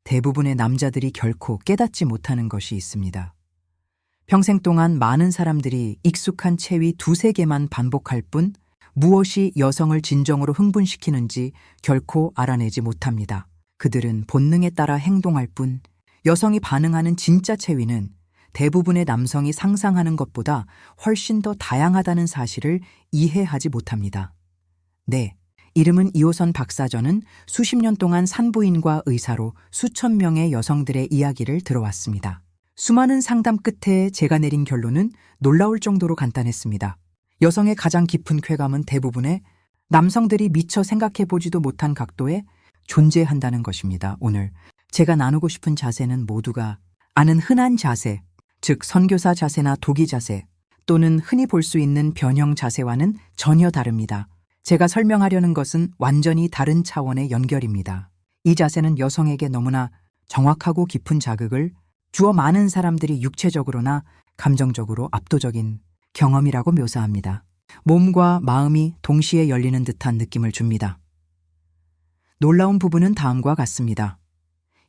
대부분의 남자들이 결코 깨닫지 못하는 것이 있습니다. 평생 동안 많은 사람들이 익숙한 체위 두세 개만 반복할 뿐 무엇이 여성을 진정으로 흥분시키는지 결코 알아내지 못합니다. 그들은 본능에 따라 행동할 뿐 여성이 반응하는 진짜 체위는 대부분의 남성이 상상하는 것보다 훨씬 더 다양하다는 사실을 이해하지 못합니다. 네, 이름은 이호선 박사. 저는 수십 년 동안 산부인과 의사로 수천 명의 여성들의 이야기를 들어왔습니다. 수많은 상담 끝에 제가 내린 결론은 놀라울 정도로 간단했습니다. 여성의 가장 깊은 쾌감은 대부분의 남성들이 미처 생각해보지도 못한 각도에 존재한다는 것입니다. 오늘 제가 나누고 싶은 자세는 모두가 아는 흔한 자세, 즉 선교사 자세나 도기 자세 또는 흔히 볼 수 있는 변형 자세와는 전혀 다릅니다. 제가 설명하려는 것은 완전히 다른 차원의 연결입니다. 이 자세는 여성에게 너무나 정확하고 깊은 자극을 주어 많은 사람들이 육체적으로나 감정적으로 압도적인 경험이라고 묘사합니다. 몸과 마음이 동시에 열리는 듯한 느낌을 줍니다. 놀라운 부분은 다음과 같습니다.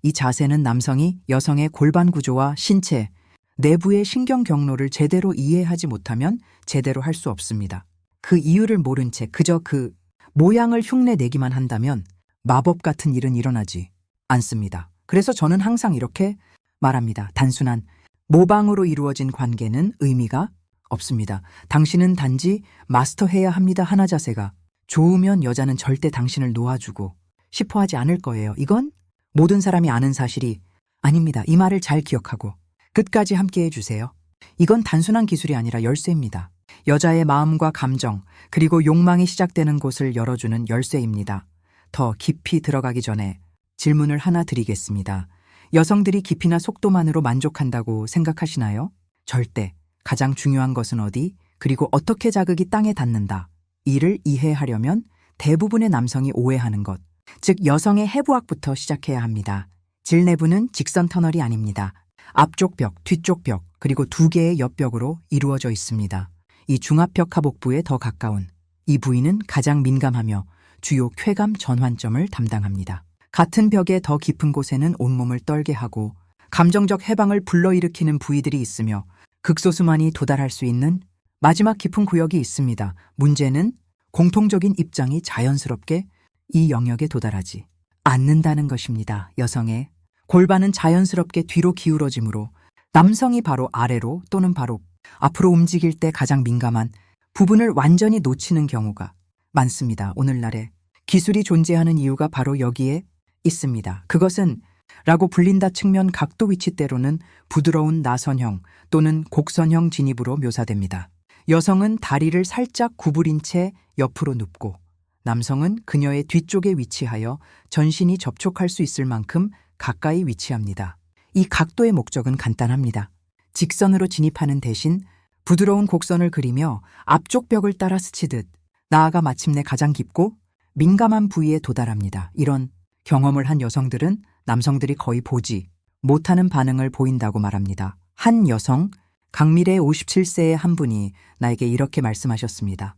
이 자세는 남성이 여성의 골반 구조와 신체, 내부의 신경 경로를 제대로 이해하지 못하면 제대로 할 수 없습니다. 그 이유를 모른 채 그저 그 모양을 흉내내기만 한다면 마법 같은 일은 일어나지 않습니다. 그래서 저는 항상 이렇게 말합니다. 단순한 모방으로 이루어진 관계는 의미가 없습니다. 당신은 단지 마스터해야 합니다. 하나 자세가 좋으면 여자는 절대 당신을 놓아주고 싶어 하지 않을 거예요. 이건 모든 사람이 아는 사실이 아닙니다. 이 말을 잘 기억하고 끝까지 함께 해주세요. 이건 단순한 기술이 아니라 열쇠입니다. 여자의 마음과 감정 그리고 욕망이 시작되는 곳을 열어주는 열쇠입니다. 더 깊이 들어가기 전에 질문을 하나 드리겠습니다. 여성들이 깊이나 속도만으로 만족한다고 생각하시나요? 절대. 가장 중요한 것은 어디, 그리고 어떻게 자극이 땅에 닿는다. 이를 이해하려면 대부분의 남성이 오해하는 것, 즉 여성의 해부학부터 시작해야 합니다. 질 내부는 직선 터널이 아닙니다. 앞쪽 벽, 뒤쪽 벽, 그리고 두 개의 옆벽으로 이루어져 있습니다. 이 중압벽 하복부에 더 가까운 이 부위는 가장 민감하며 주요 쾌감 전환점을 담당합니다. 같은 벽의 더 깊은 곳에는 온몸을 떨게 하고 감정적 해방을 불러일으키는 부위들이 있으며 극소수만이 도달할 수 있는 마지막 깊은 구역이 있습니다. 문제는 공통적인 입장이 자연스럽게 이 영역에 도달하지 않는다는 것입니다. 여성의 골반은 자연스럽게 뒤로 기울어지므로 남성이 바로 아래로 또는 바로 앞으로 움직일 때 가장 민감한 부분을 완전히 놓치는 경우가 많습니다. 오늘날에 기술이 존재하는 이유가 바로 여기에 있습니다. 그것은 라고 불린다 측면 각도 위치 때로는 부드러운 나선형 또는 곡선형 진입으로 묘사됩니다. 여성은 다리를 살짝 구부린 채 옆으로 눕고 남성은 그녀의 뒤쪽에 위치하여 전신이 접촉할 수 있을 만큼 가까이 위치합니다. 이 각도의 목적은 간단합니다. 직선으로 진입하는 대신 부드러운 곡선을 그리며 앞쪽 벽을 따라 스치듯 나아가 마침내 가장 깊고 민감한 부위에 도달합니다. 이런 경험을 한 여성들은 남성들이 거의 보지 못하는 반응을 보인다고 말합니다. 한 여성, 강미래 57세의 한 분이 나에게 이렇게 말씀하셨습니다.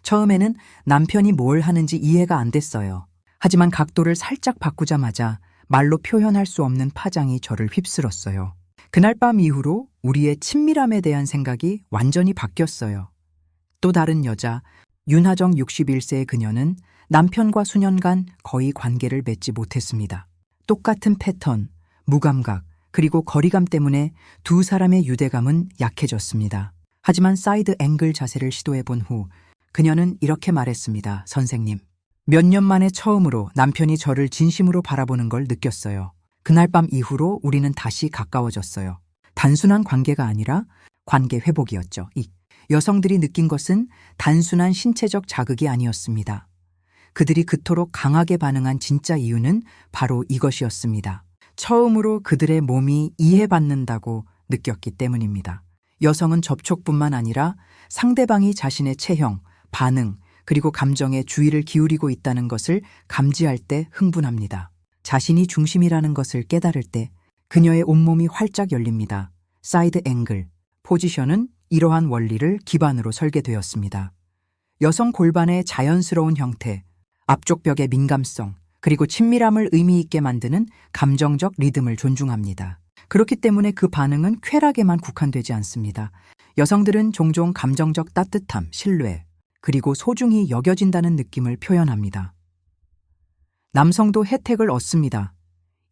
처음에는 남편이 뭘 하는지 이해가 안 됐어요. 하지만 각도를 살짝 바꾸자마자 말로 표현할 수 없는 파장이 저를 휩쓸었어요. 그날 밤 이후로 우리의 친밀함에 대한 생각이 완전히 바뀌었어요. 또 다른 여자, 윤하정 61세의 그녀는 남편과 수년간 거의 관계를 맺지 못했습니다. 똑같은 패턴, 무감각, 그리고 거리감 때문에 두 사람의 유대감은 약해졌습니다. 하지만 사이드 앵글 자세를 시도해본 후 그녀는 이렇게 말했습니다. 선생님, 몇 년 만에 처음으로 남편이 저를 진심으로 바라보는 걸 느꼈어요. 그날 밤 이후로 우리는 다시 가까워졌어요. 단순한 관계가 아니라 관계 회복이었죠. 여성들이 느낀 것은 단순한 신체적 자극이 아니었습니다. 그들이 그토록 강하게 반응한 진짜 이유는 바로 이것이었습니다. 처음으로 그들의 몸이 이해받는다고 느꼈기 때문입니다. 여성은 접촉뿐만 아니라 상대방이 자신의 체형, 반응, 그리고 감정에 주의를 기울이고 있다는 것을 감지할 때 흥분합니다. 자신이 중심이라는 것을 깨달을 때 그녀의 온몸이 활짝 열립니다. 사이드 앵글, 포지션은 이러한 원리를 기반으로 설계되었습니다. 여성 골반의 자연스러운 형태, 앞쪽 벽의 민감성, 그리고 친밀함을 의미 있게 만드는 감정적 리듬을 존중합니다. 그렇기 때문에 그 반응은 쾌락에만 국한되지 않습니다. 여성들은 종종 감정적 따뜻함, 신뢰, 그리고 소중히 여겨진다는 느낌을 표현합니다. 남성도 혜택을 얻습니다.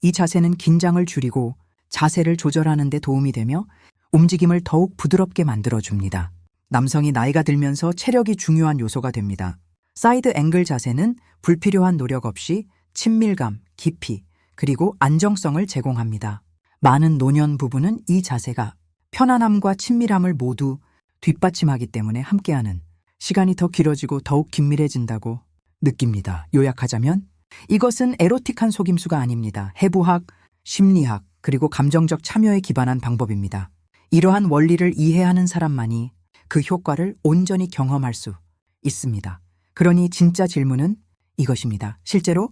이 자세는 긴장을 줄이고 자세를 조절하는 데 도움이 되며 움직임을 더욱 부드럽게 만들어줍니다. 남성이 나이가 들면서 체력이 중요한 요소가 됩니다. 사이드 앵글 자세는 불필요한 노력 없이 친밀감, 깊이, 그리고 안정성을 제공합니다. 많은 노년 부부는 이 자세가 편안함과 친밀함을 모두 뒷받침하기 때문에 함께하는 시간이 더 길어지고 더욱 긴밀해진다고 느낍니다. 요약하자면 이것은 에로틱한 속임수가 아닙니다. 해부학, 심리학, 그리고 감정적 참여에 기반한 방법입니다. 이러한 원리를 이해하는 사람만이 그 효과를 온전히 경험할 수 있습니다. 그러니 진짜 질문은 이것입니다. 실제로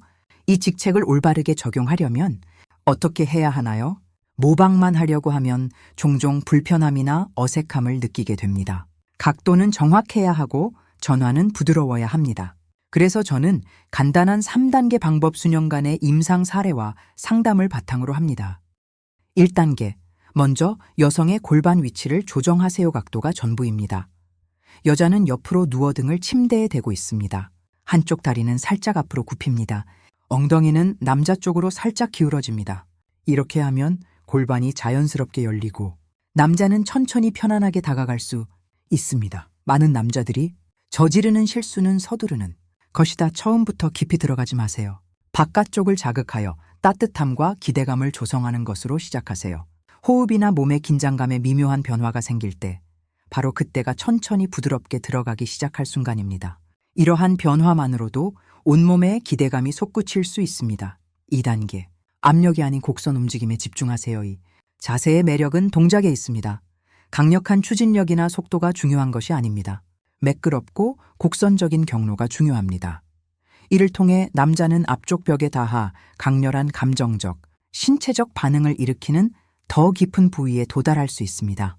이 직책을 올바르게 적용하려면 어떻게 해야 하나요? 모방만 하려고 하면 종종 불편함이나 어색함을 느끼게 됩니다. 각도는 정확해야 하고 전환은 부드러워야 합니다. 그래서 저는 간단한 3단계 방법 수년간의 임상 사례와 상담을 바탕으로 합니다. 1단계, 먼저 여성의 골반 위치를 조정하세요. 각도가 전부입니다. 여자는 옆으로 누워 등을 침대에 대고 있습니다. 한쪽 다리는 살짝 앞으로 굽힙니다. 엉덩이는 남자 쪽으로 살짝 기울어집니다. 이렇게 하면 골반이 자연스럽게 열리고 남자는 천천히 편안하게 다가갈 수 있습니다. 많은 남자들이 저지르는 실수는 서두르는 것이다. 처음부터 깊이 들어가지 마세요. 바깥쪽을 자극하여 따뜻함과 기대감을 조성하는 것으로 시작하세요. 호흡이나 몸의 긴장감에 미묘한 변화가 생길 때 바로 그때가 천천히 부드럽게 들어가기 시작할 순간입니다. 이러한 변화만으로도 온몸에 기대감이 솟구칠 수 있습니다. 2단계, 압력이 아닌 곡선 움직임에 집중하세요. 이 자세의 매력은 동작에 있습니다. 강력한 추진력이나 속도가 중요한 것이 아닙니다. 매끄럽고 곡선적인 경로가 중요합니다. 이를 통해 남자는 앞쪽 벽에 닿아 강렬한 감정적, 신체적 반응을 일으키는 더 깊은 부위에 도달할 수 있습니다.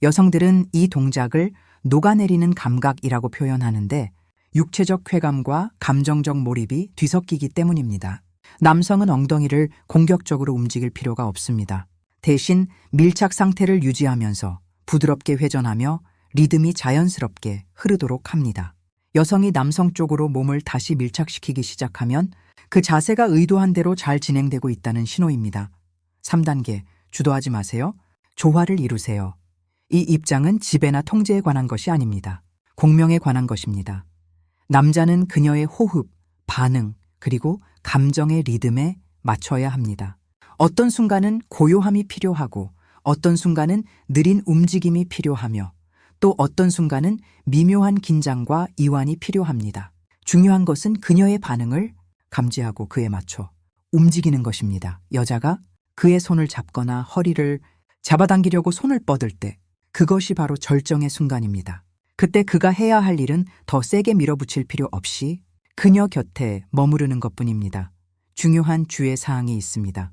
여성들은 이 동작을 녹아내리는 감각이라고 표현하는데 육체적 쾌감과 감정적 몰입이 뒤섞이기 때문입니다. 남성은 엉덩이를 공격적으로 움직일 필요가 없습니다. 대신 밀착 상태를 유지하면서 부드럽게 회전하며 리듬이 자연스럽게 흐르도록 합니다. 여성이 남성 쪽으로 몸을 다시 밀착시키기 시작하면 그 자세가 의도한 대로 잘 진행되고 있다는 신호입니다. 3단계, 주도하지 마세요. 조화를 이루세요. 이 입장은 지배나 통제에 관한 것이 아닙니다. 공명에 관한 것입니다. 남자는 그녀의 호흡, 반응, 그리고 감정의 리듬에 맞춰야 합니다. 어떤 순간은 고요함이 필요하고 어떤 순간은 느린 움직임이 필요하며 또 어떤 순간은 미묘한 긴장과 이완이 필요합니다. 중요한 것은 그녀의 반응을 감지하고 그에 맞춰 움직이는 것입니다. 여자가 그의 손을 잡거나 허리를 잡아당기려고 손을 뻗을 때 그것이 바로 절정의 순간입니다. 그때 그가 해야 할 일은 더 세게 밀어붙일 필요 없이 그녀 곁에 머무르는 것뿐입니다. 중요한 주의 사항이 있습니다.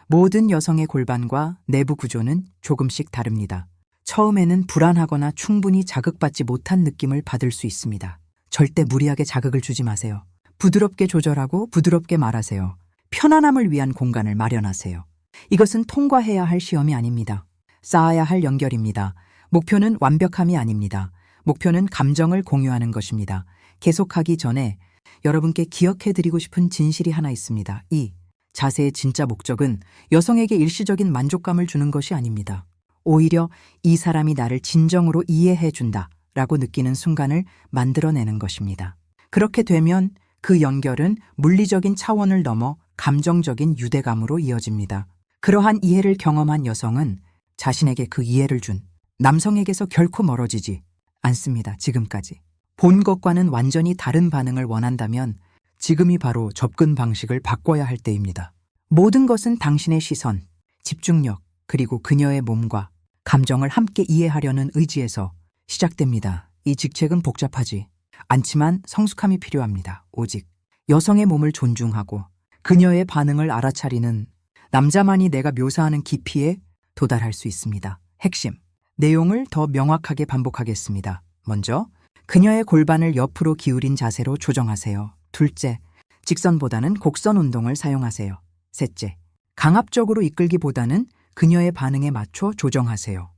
모든 여성의 골반과 내부 구조는 조금씩 다릅니다. 처음에는 불안하거나 충분히 자극받지 못한 느낌을 받을 수 있습니다. 절대 무리하게 자극을 주지 마세요. 부드럽게 조절하고 부드럽게 말하세요. 편안함을 위한 공간을 마련하세요. 이것은 통과해야 할 시험이 아닙니다. 쌓아야 할 연결입니다. 목표는 완벽함이 아닙니다. 목표는 감정을 공유하는 것입니다. 계속하기 전에 여러분께 기억해드리고 싶은 진실이 하나 있습니다. 이 자세의 진짜 목적은 여성에게 일시적인 만족감을 주는 것이 아닙니다. 오히려 이 사람이 나를 진정으로 이해해준다 라고 느끼는 순간을 만들어내는 것입니다. 그렇게 되면 그 연결은 물리적인 차원을 넘어 감정적인 유대감으로 이어집니다. 그러한 이해를 경험한 여성은 자신에게 그 이해를 준 남성에게서 결코 멀어지지 않습니다. 지금까지 본 것과는 완전히 다른 반응을 원한다면 지금이 바로 접근 방식을 바꿔야 할 때입니다. 모든 것은 당신의 시선, 집중력, 그리고 그녀의 몸과 감정을 함께 이해하려는 의지에서 시작됩니다. 이 직책은 복잡하지 않지만 성숙함이 필요합니다. 오직 여성의 몸을 존중하고 그녀의 반응을 알아차리는 남자만이 내가 묘사하는 깊이에 도달할 수 있습니다. 핵심, 내용을 더 명확하게 반복하겠습니다. 먼저, 그녀의 골반을 옆으로 기울인 자세로 조정하세요. 둘째, 직선보다는 곡선 운동을 사용하세요. 셋째, 강압적으로 이끌기보다는 그녀의 반응에 맞춰 조정하세요.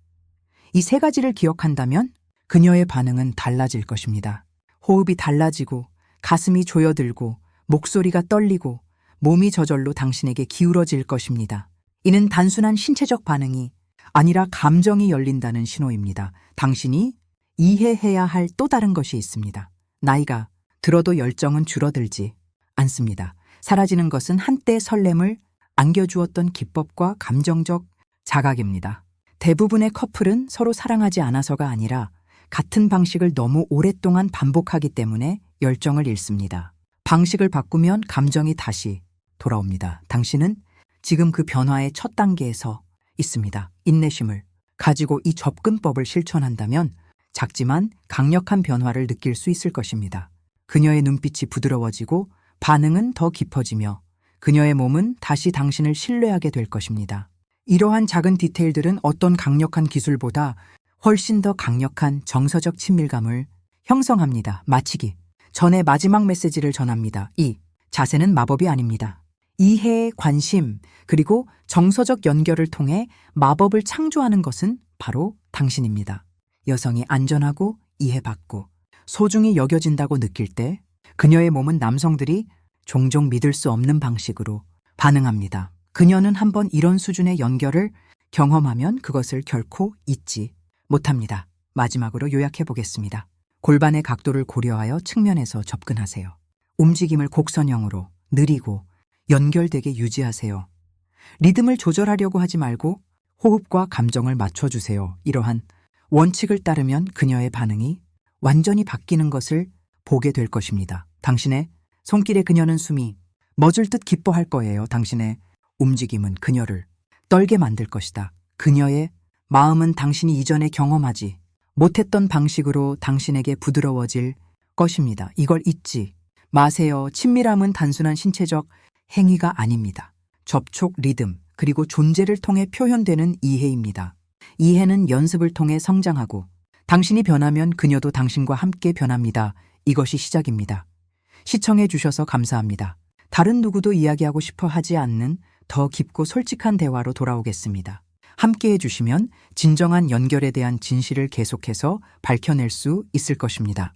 이 세 가지를 기억한다면 그녀의 반응은 달라질 것입니다. 호흡이 달라지고 가슴이 조여들고 목소리가 떨리고 몸이 저절로 당신에게 기울어질 것입니다. 이는 단순한 신체적 반응이 아니라 감정이 열린다는 신호입니다. 당신이 이해해야 할 또 다른 것이 있습니다. 나이가 들어도 열정은 줄어들지 않습니다. 사라지는 것은 한때 설렘을 안겨주었던 기법과 감정적 자각입니다. 대부분의 커플은 서로 사랑하지 않아서가 아니라 같은 방식을 너무 오랫동안 반복하기 때문에 열정을 잃습니다. 방식을 바꾸면 감정이 다시 돌아옵니다. 당신은 지금 그 변화의 첫 단계에서 있습니다. 인내심을 가지고 이 접근법을 실천한다면 작지만 강력한 변화를 느낄 수 있을 것입니다. 그녀의 눈빛이 부드러워지고 반응은 더 깊어지며 그녀의 몸은 다시 당신을 신뢰하게 될 것입니다. 이러한 작은 디테일들은 어떤 강력한 기술보다 훨씬 더 강력한 정서적 친밀감을 형성합니다. 마치기 전에 마지막 메시지를 전합니다. 이 자세는 마법이 아닙니다. 이해, 관심, 그리고 정서적 연결을 통해 마법을 창조하는 것은 바로 당신입니다. 여성이 안전하고 이해받고 소중히 여겨진다고 느낄 때 그녀의 몸은 남성들이 종종 믿을 수 없는 방식으로 반응합니다. 그녀는 한번 이런 수준의 연결을 경험하면 그것을 결코 잊지 못합니다. 마지막으로 요약해 보겠습니다. 골반의 각도를 고려하여 측면에서 접근하세요. 움직임을 곡선형으로 느리고 연결되게 유지하세요. 리듬을 조절하려고 하지 말고 호흡과 감정을 맞춰주세요. 이러한 원칙을 따르면 그녀의 반응이 완전히 바뀌는 것을 보게 될 것입니다. 당신의 손길에 그녀는 숨이 멎을 듯 기뻐할 거예요. 당신의 움직임은 그녀를 떨게 만들 것이다. 그녀의 마음은 당신이 이전에 경험하지 못했던 방식으로 당신에게 부드러워질 것입니다. 이걸 잊지 마세요. 친밀함은 단순한 신체적 행위가 아닙니다. 접촉, 리듬, 그리고 존재를 통해 표현되는 이해입니다. 이해는 연습을 통해 성장하고 당신이 변하면 그녀도 당신과 함께 변합니다. 이것이 시작입니다. 시청해 주셔서 감사합니다. 다른 누구도 이야기하고 싶어 하지 않는 더 깊고 솔직한 대화로 돌아오겠습니다. 함께 해주시면 진정한 연결에 대한 진실을 계속해서 밝혀낼 수 있을 것입니다.